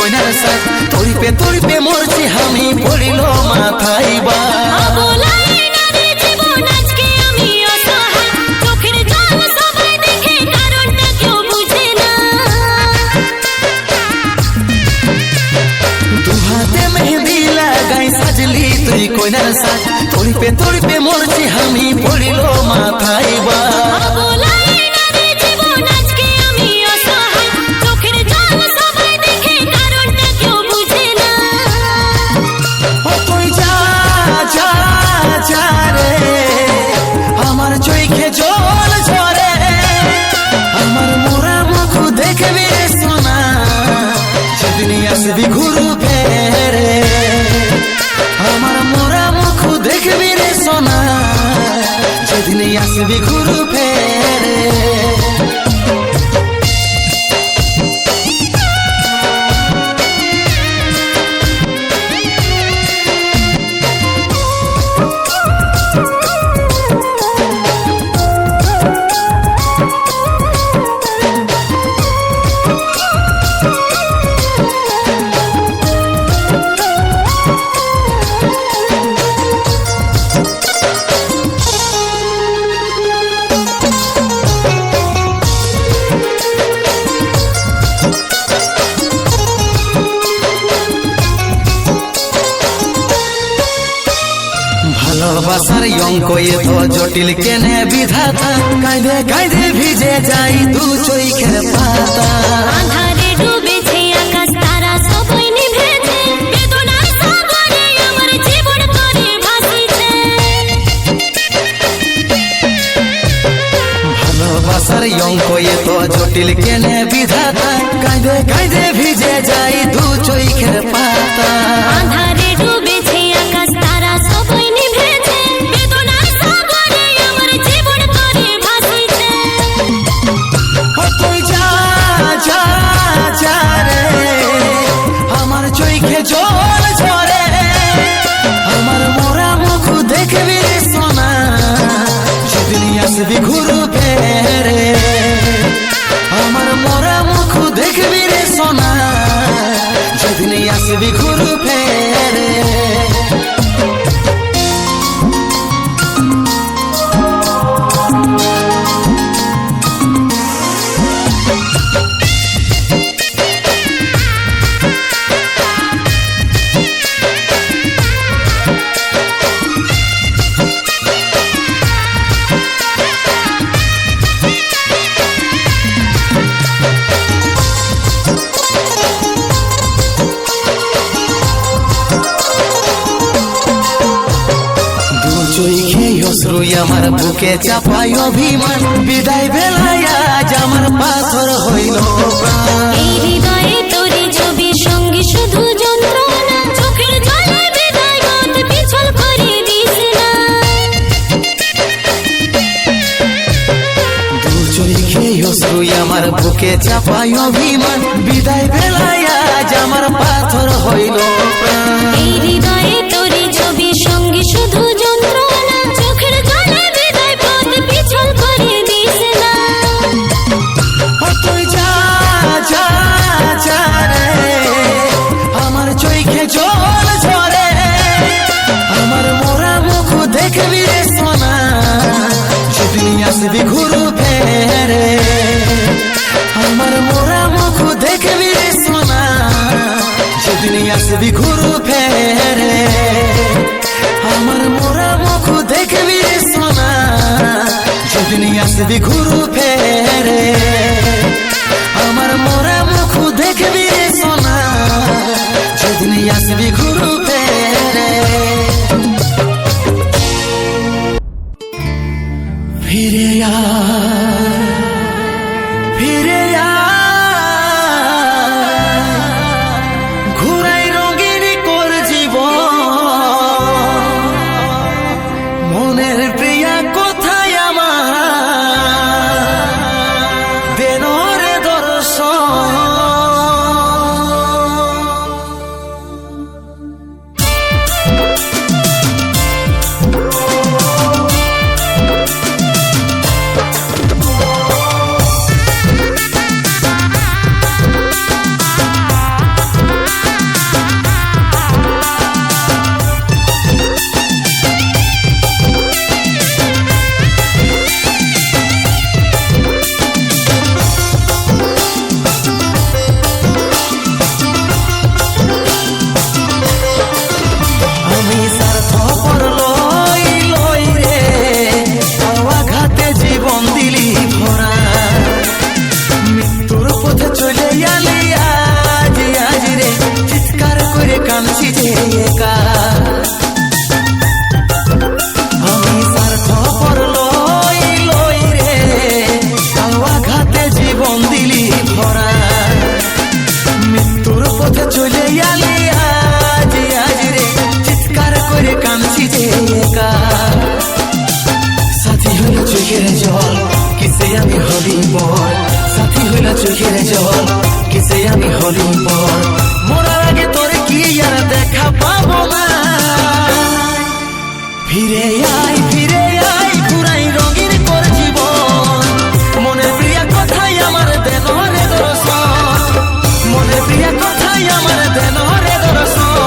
কইনার সাথ তরিপে তরিপে মরছি আমি পড়িল মাথায় বা দুহাতে মেহেদি লাগাই সাজলি তুই কইনার সাথ তরিপে তরিপে মরছি আমি পড়িল মাথায় বা আমার চোখে জল ঝরে আমার মোরা মুখ দেখবি সোনা সেদিন আসবি ঘুরু ফেরে আমার মোরা মুখ দেখবি রে সোনা সেদিন আসবি ঘুরু ফেরে ভালোবাসার অঙ্ক এত জটিল কেনে বিধাতা কাঁদে কাঁদে ভিজে যাই দু চোখের পাতা আঁধারে ডুবেছে আকাশ তারা সবাই নিভেছে বেদনার সাগরে আমার জীবন করে ভাসিছে ভালোবাসার অঙ্ক এত জটিল কেনে বিধাতা কাঁদে কাঁদে ভিজে যাই দু চোখের পাতা আঁধারে ডুবেছে আকাশ তারা সবাই নিভেছে বেদনার সাগরে আমার জীবন করে ভাসিছে তুই যা যা যা রে আমার চোখে জল ঝরে আমার মোরা মুখ দেখবি রে সোনা সেদিন আসবি ঘুরু ফেরে আমার মোরা মুখ দেখবি রে সোনা সেদিন আসবি ঘুরু ফেরে আমার বুকে চাপাই অভিমান বিদায় বেলায় আজ আমার পাথর হইল এই হৃদয়ে তোরে ছবি সঙ্গে শুধু যন্ত্রণা চোখের জলে বিদায় মত পিছল করে দিস না দু চোখে অশ্রু আমার বুকে চাপাই অভিমান বিদায় বেলায় আজ আমার পাথর হইল এই হৃদয়ে তোরে ছবি সঙ্গে শুধু যন্ত্রণা চোখের জলে বিদায় পথ পিছল করে দিস না তুই যা যা যা রে আমার চোখে জল ঝরে আমার মোরা মুখ দেখবি রে সোনা সেদিন আসবি ঘুরু ফেরে আমার মোরা মুখ দেখবি রে সোনা সেদিন আসবি ঘুরু ফেরে আমার মোরা মুখ দেখবি রে সোনা সেদিন আসবি ঘুরু ফেরে আমার মোরা মুখ দেখবি রে সোনা সেদিন আসবি ঘুরু ফেরে ফিরে ফিরে ঘুরাই রঙিন কর জীবন মনের প্রিয়া কোথায় আমার চোখের জল কিসে আমি হলুম পর মরার আগে তোরে কি আর দেখা পাবো না ফিরে আয় ঘুরাই রঙিন কর জীবন মনের প্রিয়া কথাই আমার দেন রে দর্শন মনের প্রিয়া কথাই আমার দেন রে দর্শন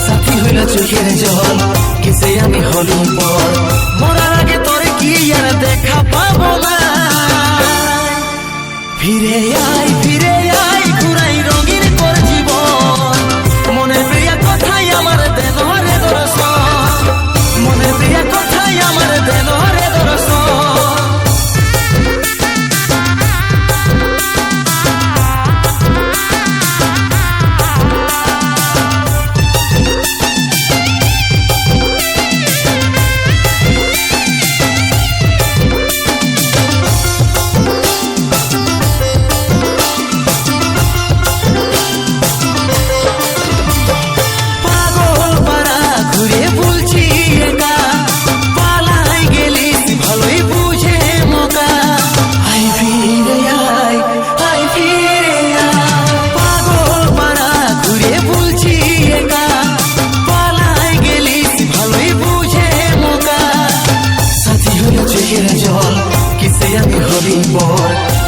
সাথী হইল চোখের জল কিসে আমি হলুম পর মরার আগে তোরে কি আর দেখা পাবো না ফিরে আয় ঘুরাই রঙিন কর জীবন মনের প্রিয়া কথাই আমার দেন রে দর্শন মনের প্রিয়া কথাই আমার দেন রে দর্শন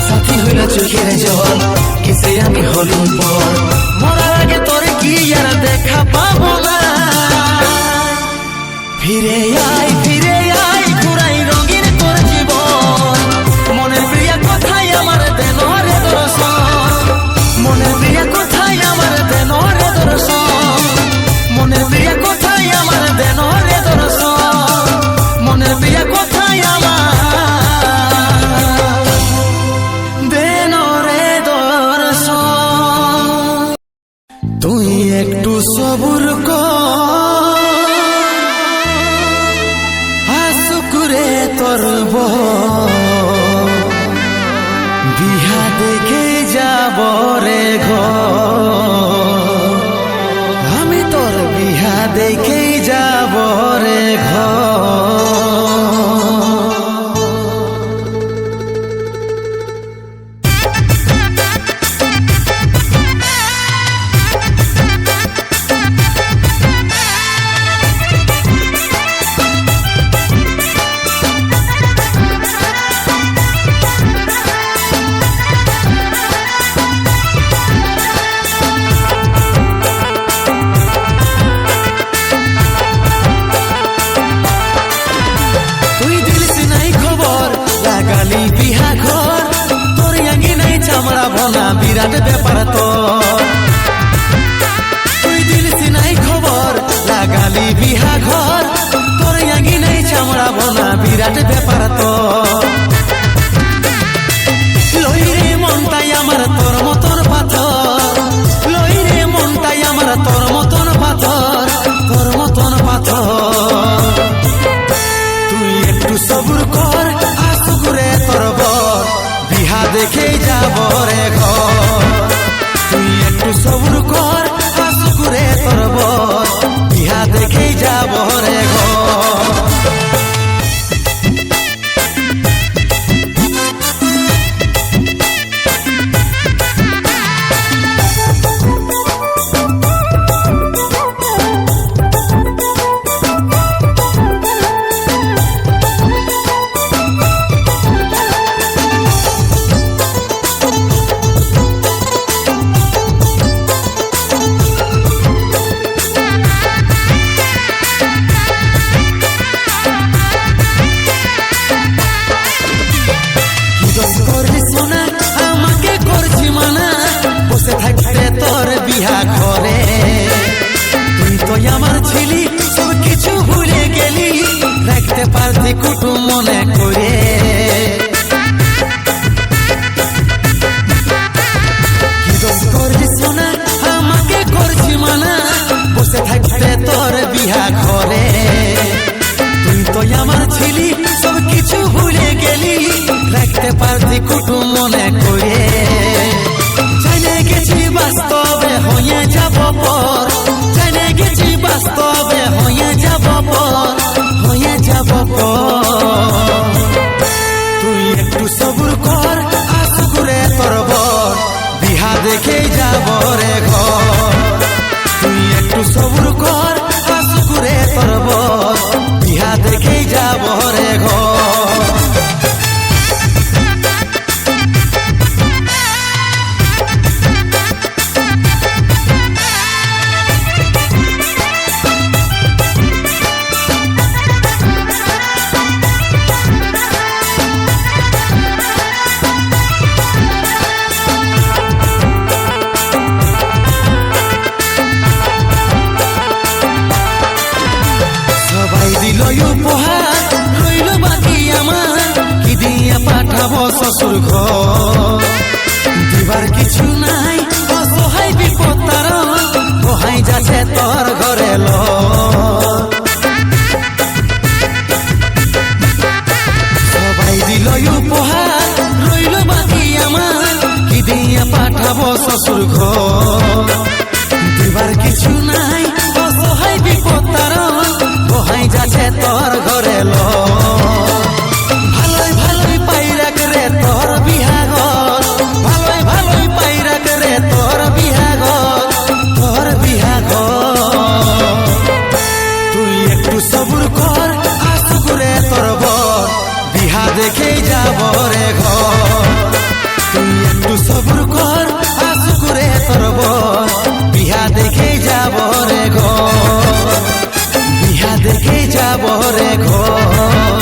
সাথী হইল চোখের জল কিসে আমি হলুম পর মরার আগে তোরে কি আর দেখা পাবো না ফিরে আয় ঘুরাই রঙিন কর জীবন মনের প্রিয়া কথাই আমার দেন রে দর্শন মনের প্রিয়া কথাই আমার দেন রে দর্শন মনের প্রিয়া কথাই আমার দেন রে দর্শন মনের প্রিয়া কথাই আমার তুই একটু সবুর কর হাসুকুরে তোর বিহা দেখে যাব রে ঘর আমি তোর বিহা দেখে যাব রে ঘর বিরাট ব্যাপার তোর তুই দিলছি নাই খবর লাগালি বিহা ঘর তোর আগে নাই চামড়া বোনা বিরাট ব্যাপার তোর লই রে মনটাই আমার তোর মতন পাথর লই রে মনটাই আমার তোর মতন পাথর তোর মতন পাথর তুই একটু সবুর কর আসুকুরে তোর বর বিহা দেখেই যাব রে ঘর তুই একটু সবুর কর আসুকুরে তোর বর বিহা দেখেই যাব রে ঘর উপহার রইল বাকি আমার, কি দিয়ে পাঠাবো শ্বশুর ঘর। দিবার কিছু নাই অসহায় বিপদ তার, কোহাই যাচ্ছে তোর ঘরে ল। সবাই দিল উপহার রইল বাকি আমার, কি দিয়ে পাঠাবো শ্বশুর ঘর। দিবার কিছু নাই অসহায় বিপদ তার, কোহাই যাচ্ছে তোর ঘরে ল। ভালোই ভালোই পাইরাক রে তোর বিহাঘর, ভালোই ভালোই পাইরাক রে তোর বিহাঘর, তোর বিহাঘর। তুই একটু সবুর কর আসুক রে তোর বর, বিহা দেখে যাব রে ঘর। তুই একটু সবুর কর আসুক রে তোর বর, বিহা দেখে যাব রে ঘর, বিহা দেখে যাব রে ঘর,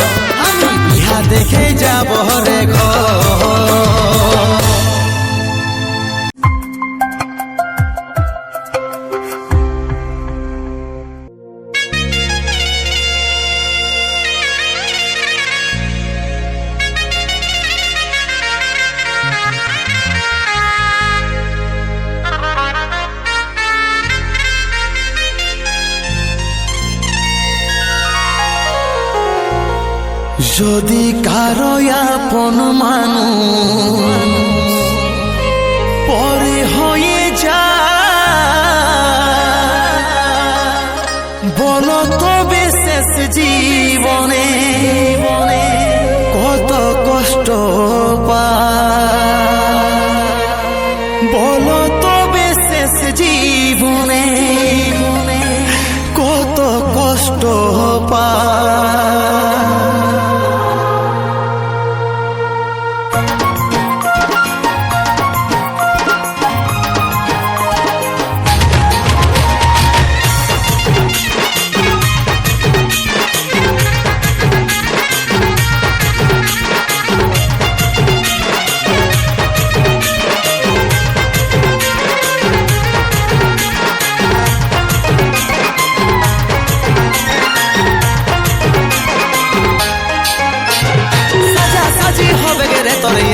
আমি বিহা দেখে যাব রে ঘর। যদি কারো আপন মানুষ পরে হয়ে যায়, বলো তবে শেষ জীবনে কত কষ্ট পায়। বলো তবে শেষ জীবনে কত কষ্ট পায়।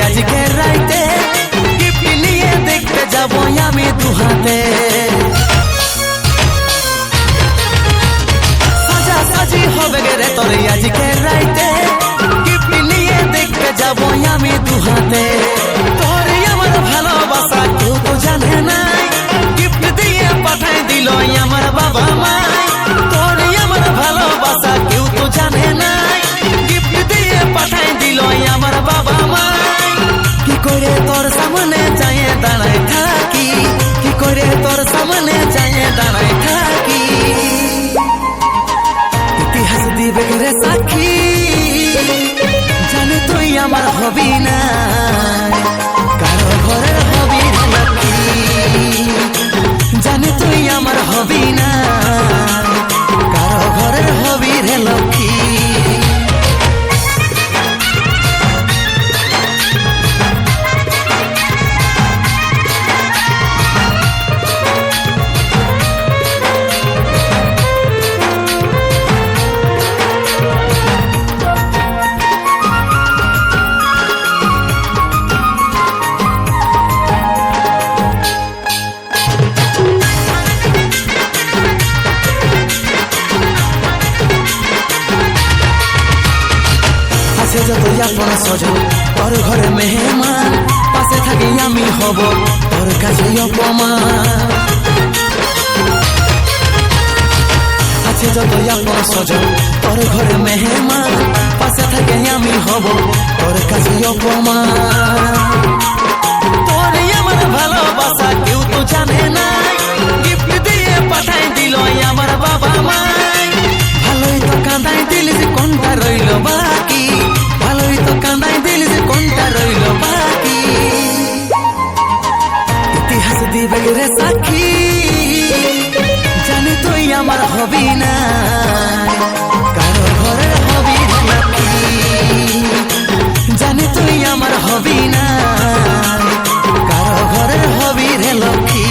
আজকে রাইতে গিফট নিয়ে দেখতে যাবো আমি দুহাতে, সাজা সাজি হবে রে তোরে আজকে রাইতে, গিফট নিয়ে দেখতে যাবো আমি দুহাতে। তোরে আমার ভালোবাসা কেউ তো জানে নাই, গিফট দিয়ে পাঠাই দিল আমার বাবা মাই। তোরে আমার ভালোবাসা কেউ তো জানে নাই, গিফট দিয়ে পাঠাই দিল আমার বাবা মাই। কি করে তোর সামনে যায় দাঁড়ায় থাকি, কি করে তোর সামনে যায় দাঁড়ায় থাকি। ইতিহাস দিবে রে সাক্ষী, জানে তুই আমার হবি না, কারো ঘরের হবি রে লক্ষ্মী। জানে তুই আমার হবি না, কারো ঘরের হবি রে লক্ষ্মী। যতই আপন সজন তোর ঘরে মেহমান, পাশে থাকি আমি হব তোর কাছে অপমান। আছে যতই আপন সজন তোর ঘরে মেহমান, পাশে থাকি আমি হব তোর কাছে অপমান। তোর আমার ভালোবাসা কেউ তো জানে নাই, গিফট দিয়ে পাঠাই দিল আমার বাবা মাই। ভালোই তো কাঁদাই দিল যে কোনটা রইল বাকি, ভালোই তো কাঁদাই দিল যে কোনটা রইল বাকি। ইতিহাস দিবে রে সাক্ষী, জানি তুই আমার হবি না, কারো ঘরের হবি লক্ষ্মী। জানি তুই আমার হবি না, কারো ঘরের হবি রে লক্ষ্মী।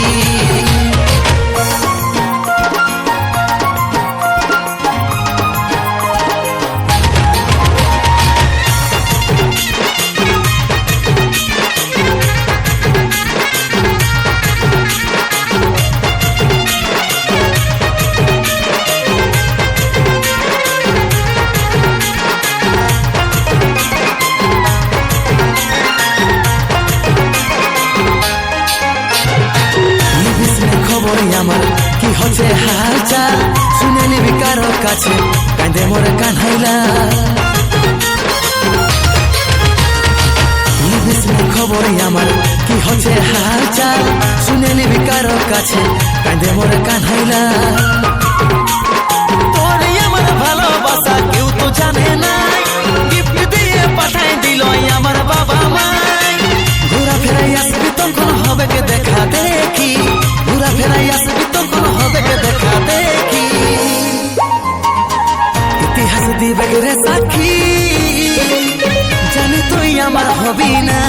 কাছে কাঁদে মোর কানহাইলা খবর আমার কি হচ্ছে হালচাল শুনে নিবি কারো কাছে কাঁদে মোর কানহাইলা তোর আমার ভালোবাসা কেউ তো জানে নাই গিফট দিয়ে পাঠাই দিল আমার বাবা মাই ঘোরা ফেরাই আসবি তখন হবে কে দেখা দেখি ঘোরা ফেরাই আসবি তখন হবে কে দেখা দেখি ইতিহাস দিবে রে সাক্ষী জানি তুই আমার হবি না